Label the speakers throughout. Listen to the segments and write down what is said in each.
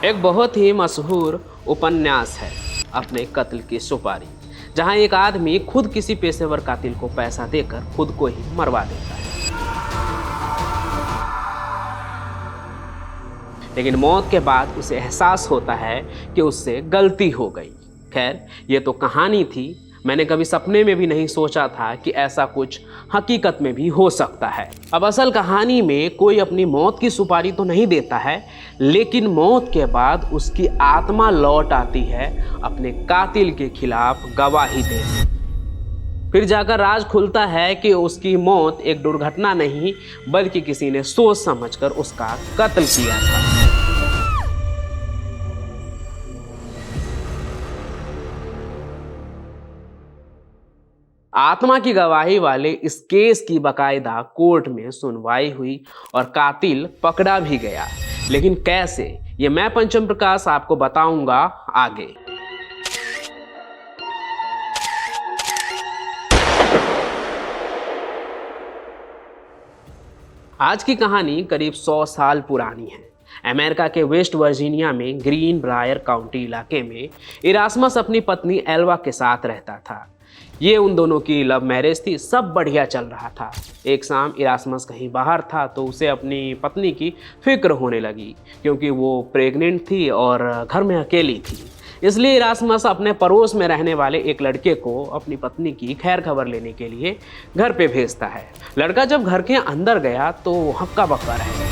Speaker 1: एक बहुत ही मशहूर उपन्यास है अपने कत्ल की सुपारी, जहां एक आदमी खुद किसी पेशेवर कातिल को पैसा देकर खुद को ही मरवा देता है, लेकिन मौत के बाद उसे एहसास होता है कि उससे गलती हो गई। खैर, ये तो कहानी थी। मैंने कभी सपने में भी नहीं सोचा था कि ऐसा कुछ हकीकत में भी हो सकता है। अब असल कहानी में कोई अपनी मौत की सुपारी तो नहीं देता है, लेकिन मौत के बाद उसकी आत्मा लौट आती है अपने कातिल के खिलाफ गवाही देने। फिर जाकर राज खुलता है कि उसकी मौत एक दुर्घटना नहीं, बल्कि किसी ने सोच समझकर उसका कत्ल किया था। आत्मा की गवाही वाले इस केस की बकायदा कोर्ट में सुनवाई हुई और कातिल पकड़ा भी गया। लेकिन कैसे, ये मैं पंचम प्रकाश आपको बताऊंगा आगे। आज की कहानी करीब 100 साल पुरानी है। अमेरिका के वेस्ट वर्जीनिया में ग्रीन ब्रायर काउंटी इलाके में इरास्मस अपनी पत्नी एल्वा के साथ रहता था। ये उन दोनों की लव मैरिज थी, सब बढ़िया चल रहा था। एक शाम इरास्मस कहीं बाहर था तो उसे अपनी पत्नी की फिक्र होने लगी, क्योंकि वो प्रेग्नेंट थी और घर में अकेली थी। इसलिए इरास्मस अपने पड़ोस में रहने वाले एक लड़के को अपनी पत्नी की खैर खबर लेने के लिए घर पे भेजता है। लड़का जब घर के अंदर गया तो हक्का बक्का रह गया।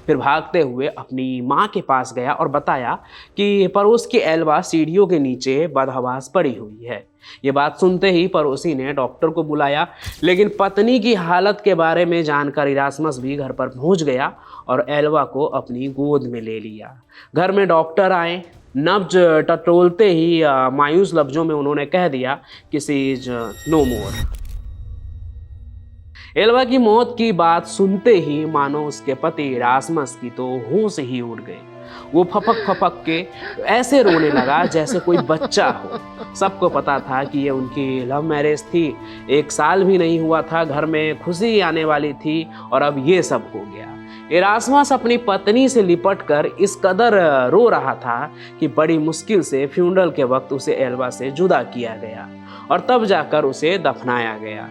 Speaker 1: फिर भागते हुए अपनी माँ के पास गया और बताया कि पड़ोस की एल्वा सीढ़ियों के नीचे बदहवास पड़ी हुई है। ये बात सुनते ही पड़ोसी ने डॉक्टर को बुलाया, लेकिन पत्नी की हालत के बारे में जानकर इरास्मस भी घर पर पहुंच गया और एल्वा को अपनी गोद में ले लिया। घर में डॉक्टर आए। नब्ज टटोलते ही मायूस लफ्जों में उन्होंने कह दिया कि she is no more. Elva की मौत की बात सुनते ही मानो उसके पति इरास्मस की तो होश ही उड़ गई। वो फपक फपक के ऐसे रोने लगा जैसे कोई बच्चा हो। सबको पता था कि ये उनकी लव मैरिज थी, 1 साल भी नहीं हुआ था, घर में खुशी आने वाली थी और अब ये सब हो गया। इरास्मस अपनी पत्नी से लिपटकर इस कदर रो रहा था कि बड़ी मुश्किल से फ्यूनरल के वक्त उसे एल्वा से जुदा किया गया और तब जाकर उसे दफनाया गया।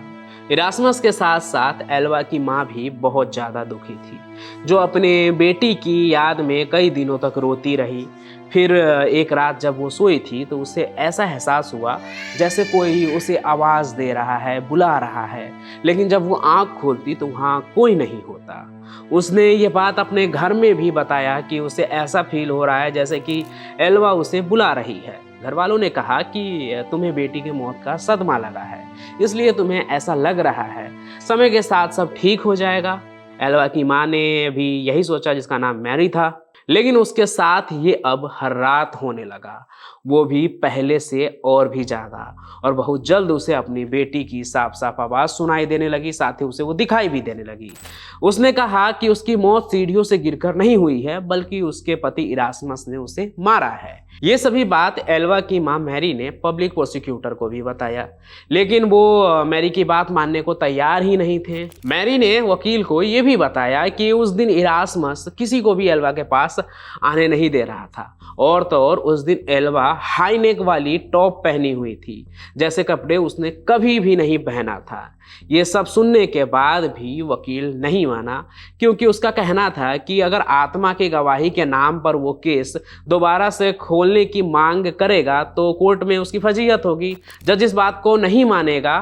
Speaker 1: इरास्मस के साथ साथ एल्वा की माँ भी बहुत ज़्यादा दुखी थी, जो अपने बेटी की याद में कई दिनों तक रोती रही। फिर एक रात जब वो सोई थी तो उसे ऐसा एहसास हुआ जैसे कोई उसे आवाज़ दे रहा है, बुला रहा है, लेकिन जब वो आँख खोलती तो वहाँ कोई नहीं होता। उसने ये बात अपने घर में भी बताया कि उसे ऐसा फील हो रहा है जैसे कि एल्वा उसे बुला रही है। घर वालों ने कहा कि तुम्हें बेटी की मौत का सदमा लगा है, इसलिए तुम्हें ऐसा लग रहा है, समय के साथ सब ठीक हो जाएगा। एल्वा की माँ ने भी यही सोचा, जिसका नाम मैरी था। लेकिन उसके साथ ये अब हर रात होने लगा, वो भी पहले से और भी ज़्यादा, और बहुत जल्द उसे अपनी बेटी की साफ साफ आवाज़ सुनाई देने लगी, साथ ही उसे वो दिखाई भी देने लगी। उसने कहा कि उसकी मौत सीढ़ियों से गिरकर नहीं हुई है, बल्कि उसके पति इरास्मस ने उसे मारा है। ये सभी बात एल्वा की माँ मैरी ने पब्लिक प्रोसिक्यूटर को भी बताया, लेकिन वो मैरी की बात मानने को तैयार ही नहीं थे। मैरी ने वकील को ये भी बताया कि उस दिन इरास्मस किसी को भी एल्वा के पास आने नहीं दे रहा था, और तो और उस दिन एल्वा हाई नेक वाली टॉप पहनी हुई थी, जैसे कपड़े उसने कभी भी नहीं पहना था। ये सब सुनने के बाद भी वकील नहीं माना, क्योंकि उसका कहना था कि अगर आत्मा की गवाही के नाम पर वो केस दोबारा से खोलने की मांग करेगा तो कोर्ट में उसकी फजीहत होगी। जज इस बात को नहीं मानेगा।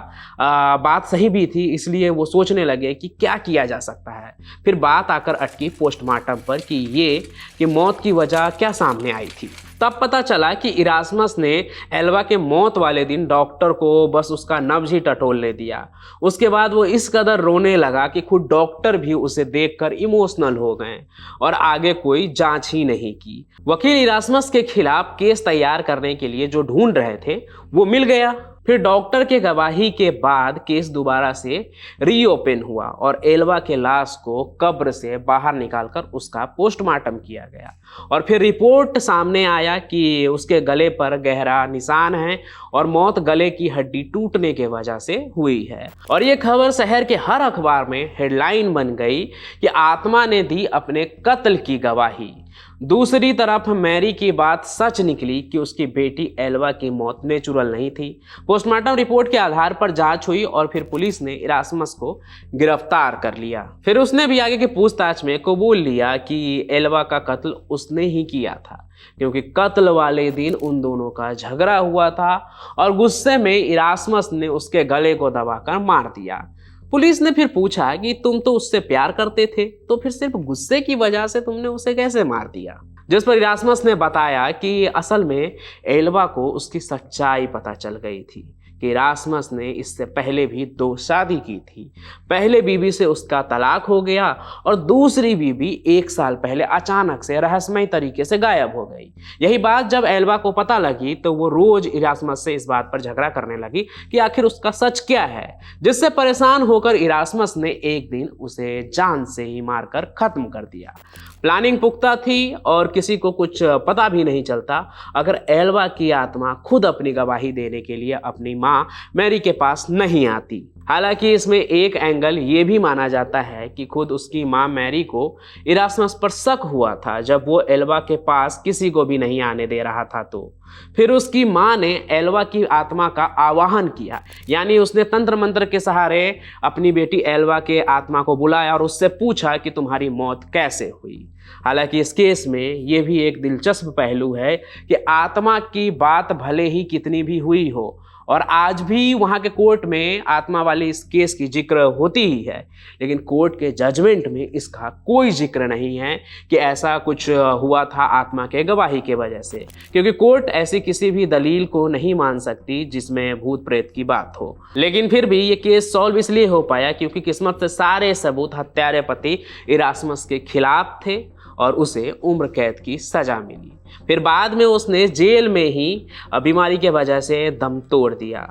Speaker 1: बात सही भी थी, इसलिए वो सोचने लगे कि क्या किया जा सकता है। फिर बात आकर अटकी पोस्टमार्टम पर कि मौत की वजह क्या सामने आई थी। तब पता चला कि इरास्मस ने एल्वा के मौत वाले दिन डॉक्टर को बस उसका नब्ज ही टटोलने दिया। उसके बाद वो इस कदर रोने लगा कि खुद डॉक्टर भी उसे देखकर इमोशनल हो गए और आगे कोई जांच ही नहीं की। वकील इरास्मस के खिलाफ केस तैयार करने के लिए जो ढूंढ रहे थे वो मिल गया। फिर डॉक्टर के गवाही के बाद केस दोबारा से रीओपन हुआ और एल्वा के लाश को कब्र से बाहर निकालकर उसका पोस्टमार्टम किया गया और फिर रिपोर्ट सामने आया कि उसके गले पर गहरा निशान है और मौत गले की हड्डी टूटने के वजह से हुई है। और ये खबर शहर के हर अखबार में हेडलाइन बन गई कि आत्मा ने दी अपने कत्ल की गवाही। दूसरी तरफ मैरी की बात सच निकली कि उसकी बेटी एल्वा की मौत नेचुरल नहीं थी। पोस्टमार्टम रिपोर्ट के आधार पर जांच हुई और फिर पुलिस ने इरास्मस को गिरफ्तार कर लिया। फिर उसने भी आगे की पूछताछ में कबूल लिया कि एल्वा का कत्ल उसने ही किया था, क्योंकि कत्ल वाले दिन उन दोनों का झगड़ा हुआ था और गुस्से में इरास्मस ने उसके गले को दबाकर मार दिया। पुलिस ने फिर पूछा कि तुम तो उससे प्यार करते थे, तो फिर सिर्फ गुस्से की वजह से तुमने उसे कैसे मार दिया? जिस पर इरास्मस ने बताया कि असल में एल्वा को उसकी सच्चाई पता चल गई थी कि इरास्मस ने इससे पहले भी 2 शादी की थी। पहले बीवी से उसका तलाक हो गया और दूसरी बीवी 1 साल पहले अचानक से रहस्यमय तरीके से गायब हो गई। यही बात जब एल्वा को पता लगी तो वो रोज इरास्मस से इस बात पर झगड़ा करने लगी कि आखिर उसका सच क्या है, जिससे परेशान होकर इरास्मस ने एक दिन उसे जान से ही मारकर खत्म कर दिया। प्लानिंग पुख्ता थी और किसी को कुछ पता भी नहीं चलता अगर एल्वा की आत्मा खुद अपनी गवाही देने के लिए अपनी मां मैरी के पास नहीं आती। हालांकि इसमें एक एंगल ये भी माना जाता है कि खुद उसकी मां मैरी को इरास्मस पर शक हुआ था जब वो एल्वा के पास किसी को भी नहीं आने दे रहा था। तो फिर उसकी मां ने एल्वा की आत्मा का आवाहन किया, यानी उसने तंत्र मंत्र के सहारे अपनी बेटी एल्वा के आत्मा को बुलाया और उससे पूछा कि तुम्हारी मौत कैसे हुई। हालांकि इस केस में यह भी एक दिलचस्प पहलू है कि आत्मा की बात भले ही कितनी भी हुई हो और आज भी वहाँ के कोर्ट में आत्मा वाली इस केस की जिक्र होती ही है, लेकिन कोर्ट के जजमेंट में इसका कोई जिक्र नहीं है कि ऐसा कुछ हुआ था आत्मा के गवाही के वजह से, क्योंकि कोर्ट ऐसी किसी भी दलील को नहीं मान सकती जिसमें भूत प्रेत की बात हो। लेकिन फिर भी ये केस सॉल्व इसलिए हो पाया क्योंकि किस्मत से सारे सबूत हत्यारे पति इरास्मस के खिलाफ थे और उसे उम्र कैद की सजा मिली। फिर बाद में उसने जेल में ही बीमारी के वजह से दम तोड़ दिया।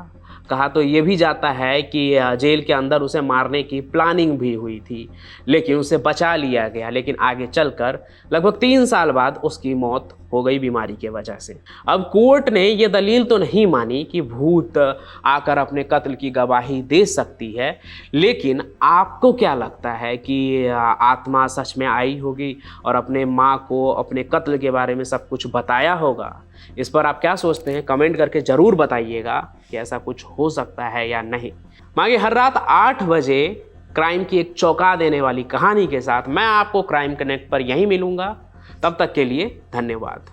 Speaker 1: कहा तो ये भी जाता है कि जेल के अंदर उसे मारने की प्लानिंग भी हुई थी, लेकिन उसे बचा लिया गया। लेकिन आगे चलकर लगभग 3 साल बाद उसकी मौत हो गई बीमारी के वजह से। अब कोर्ट ने ये दलील तो नहीं मानी कि भूत आकर अपने कत्ल की गवाही दे सकती है, लेकिन आपको क्या लगता है कि आत्मा सच में आई होगी और अपने माँ को अपने कत्ल के बारे में सब कुछ बताया होगा? इस पर आप क्या सोचते हैं? कमेंट करके ज़रूर बताइएगा कि ऐसा कुछ हो सकता है या नहीं। मांगे हर रात 8 बजे क्राइम की एक चौंका देने वाली कहानी के साथ मैं आपको क्राइम कनेक्ट पर यहीं मिलूंगा। तब तक के लिए धन्यवाद।